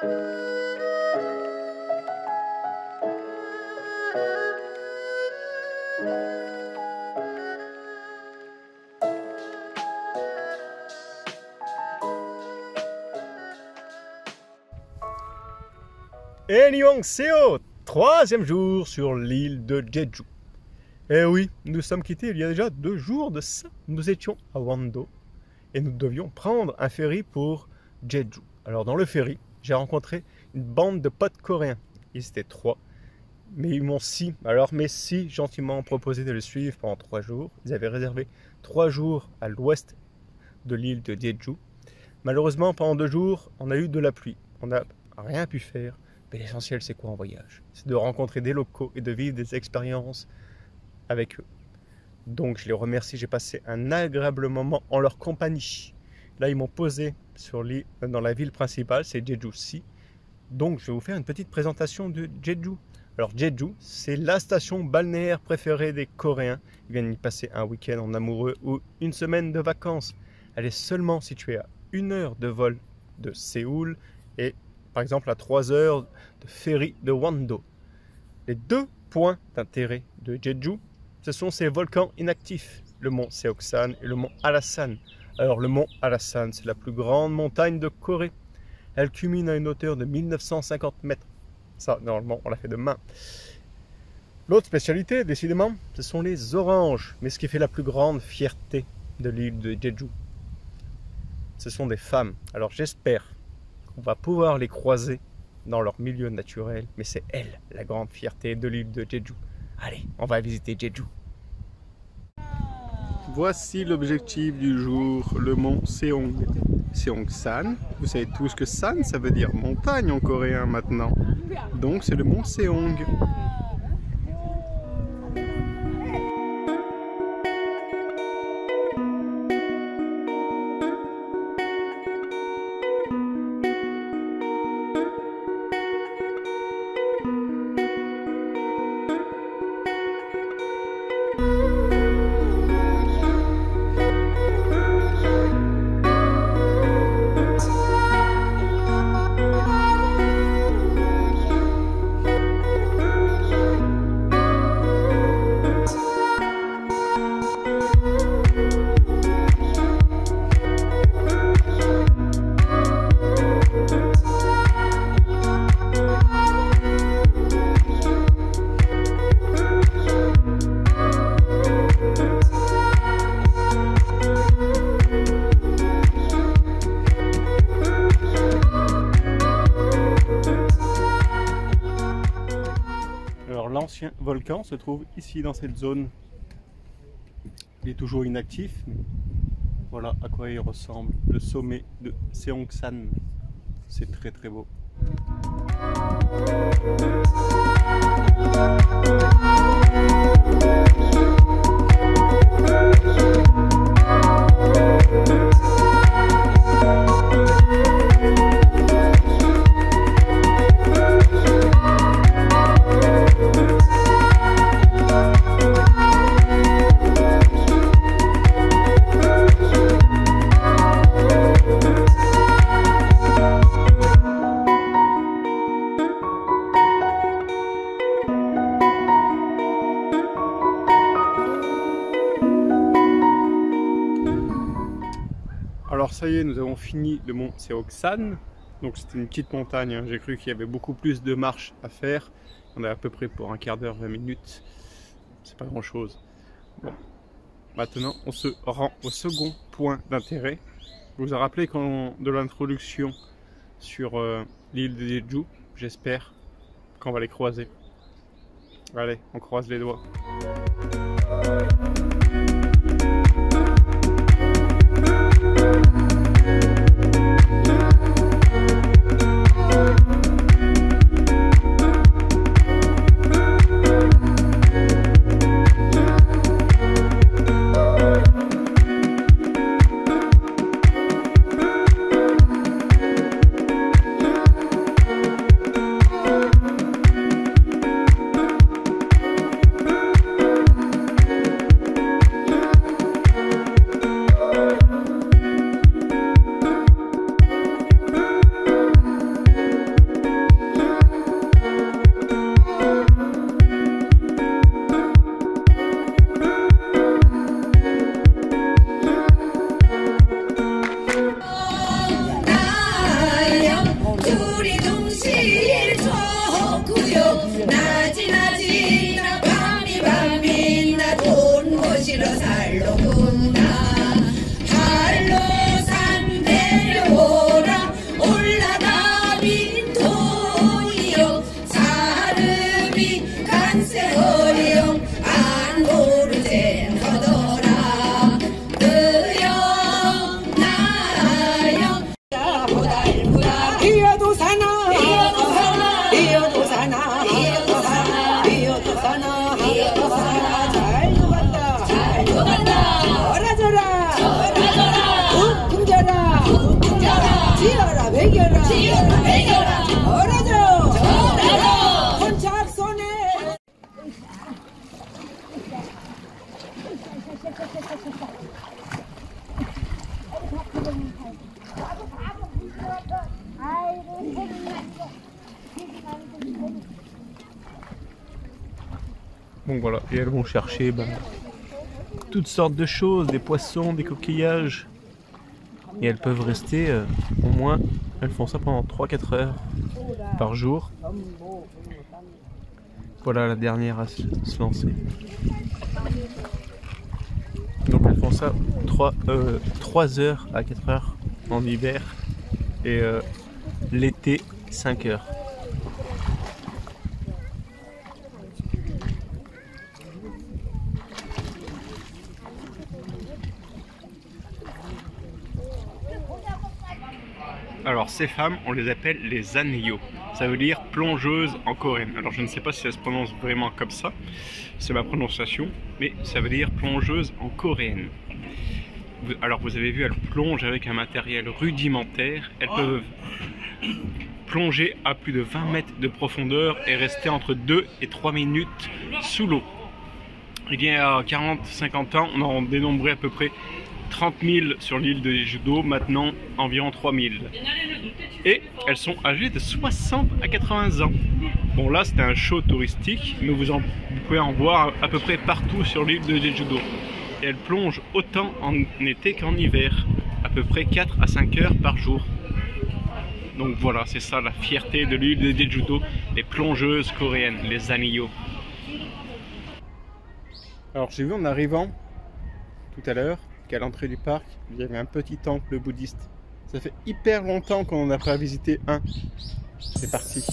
Et Annyeonghaseyo, troisième jour sur l'île de Jeju. Et oui, nous sommes quittés il y a déjà 2 jours de ça. Nous étions à Wando et nous devions prendre un ferry pour Jeju. Alors dans le ferry, j'ai rencontré une bande de potes coréens. Ils étaient 3, mais ils m'ont si gentiment proposé de les suivre pendant 3 jours. Ils avaient réservé 3 jours à l'ouest de l'île de Jeju. Malheureusement, pendant 2 jours, on a eu de la pluie. On n'a rien pu faire. Mais l'essentiel, c'est quoi en voyage? C'est de rencontrer des locaux et de vivre des expériences avec eux. Donc je les remercie, j'ai passé un agréable moment en leur compagnie. Là, ils m'ont posé dans la ville principale, c'est Jeju-si. Donc je vais vous faire une petite présentation de Jeju. Alors Jeju, c'est la station balnéaire préférée des Coréens. Ils viennent y passer un week-end en amoureux ou une semaine de vacances. Elle est seulement située à 1 heure de vol de Séoul et par exemple à 3 heures de ferry de Wando. Les 2 points d'intérêt de Jeju, ce sont ces volcans inactifs, le mont Seoksan et le mont Hallasan. Alors le mont Hallasan, c'est la plus grande montagne de Corée. Elle culmine à une hauteur de 1950 mètres. Ça, normalement, on l'a fait de main. L'autre spécialité, décidément, ce sont les oranges. Mais ce qui fait la plus grande fierté de l'île de Jeju, ce sont des femmes. Alors j'espère on va pouvoir les croiser dans leur milieu naturel, mais c'est elle, la grande fierté de l'île de Jeju. Allez, on va visiter Jeju. Voici l'objectif du jour, le mont Seongsan. Vous savez tous que San, ça veut dire montagne en coréen maintenant. Donc c'est le mont Seong. L'ancien volcan se trouve ici dans cette zone. Il est toujours inactif, mais voilà à quoi il ressemble. Le sommet de Seongsan. C'est très très beau. Alors ça y est, nous avons fini le mont Seoksan. Donc c'était une petite montagne, hein. J'ai cru qu'il y avait beaucoup plus de marches à faire. On est à peu près pour un quart d'heure, 20 minutes. C'est pas grand chose. Bon. Maintenant, on se rend au second point d'intérêt. Je vous ai rappelé de l'introduction sur l'île de Jeju. J'espère qu'on va les croiser. Allez, on croise les doigts. 사나 이어도 사나 이어도 사나 이어도 사나 이어도 사나 잘 녹았다 잘 녹았다 얼어져라 얼어져라 웅져라 웅져라 지어라 배겨라 지어라 배겨라 얼어져 얼어져 손잡 손에 Donc voilà, et elles vont chercher toutes sortes de choses, des poissons, des coquillages. Et elles peuvent rester au moins, elles font ça pendant 3-4 heures par jour. Voilà la dernière à se lancer. Donc elles font ça 3 heures à 4 heures en hiver et l'été 5 heures. Alors ces femmes, on les appelle les Anyo. Ça veut dire plongeuse en coréen. Alors je ne sais pas si ça se prononce vraiment comme ça, c'est ma prononciation, mais ça veut dire plongeuse en coréenne. Alors vous avez vu, elles plongent avec un matériel rudimentaire. Elles peuvent plonger à plus de 20 mètres de profondeur et rester entre 2 et 3 minutes sous l'eau. Il y a 40-50 ans, on en dénombrait à peu près 30 000 sur l'île de Jeju-do, maintenant environ 3 000. Et elles sont âgées de 60 à 80 ans. Bon là c'était un show touristique, mais vous pouvez en voir à peu près partout sur l'île de Jeju-do. Et elles plongent autant en été qu'en hiver, à peu près 4 à 5 heures par jour. Donc voilà, c'est ça la fierté de l'île de Jeju-do, les plongeuses coréennes, les Anyo. Alors j'ai vu en arrivant tout à l'heure qu'à l'entrée du parc, il y avait un petit temple bouddhiste. Ça fait hyper longtemps qu'on n'a pas visité un. C'est parti.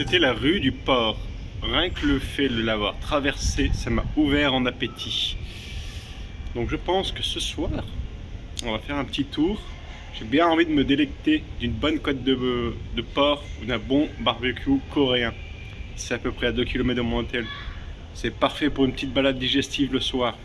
c'était la rue du Port. Rien que le fait de l'avoir traversé, ça m'a ouvert en appétit. Donc je pense que ce soir, on va faire un petit tour. J'ai bien envie de me délecter d'une bonne côte de porc ou d'un bon barbecue coréen. C'est à peu près à 2 km de mon hôtel. C'est parfait pour une petite balade digestive le soir.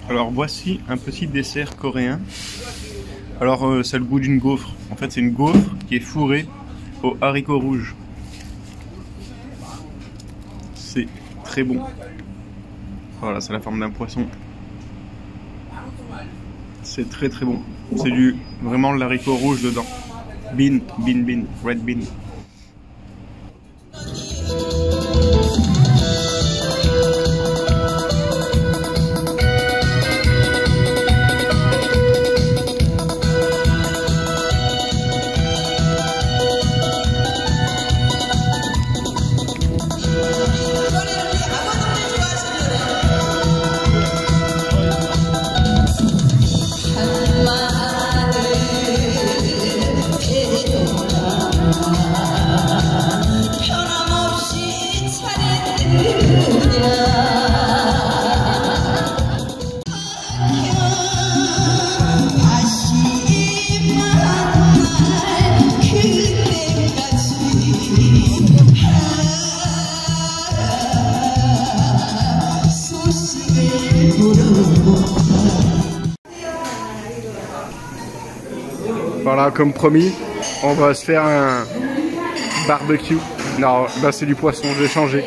Alors voici un petit dessert coréen. Alors c'est le goût d'une gaufre. En fait c'est une gaufre qui est fourrée aux haricots rouges. C'est très bon. Voilà, c'est la forme d'un poisson. C'est très très bon. C'est vraiment de l'haricot rouge dedans. Bean, red bean. Voilà, comme promis, on va se faire un barbecue. Non, bah c'est du poisson, je vais changer.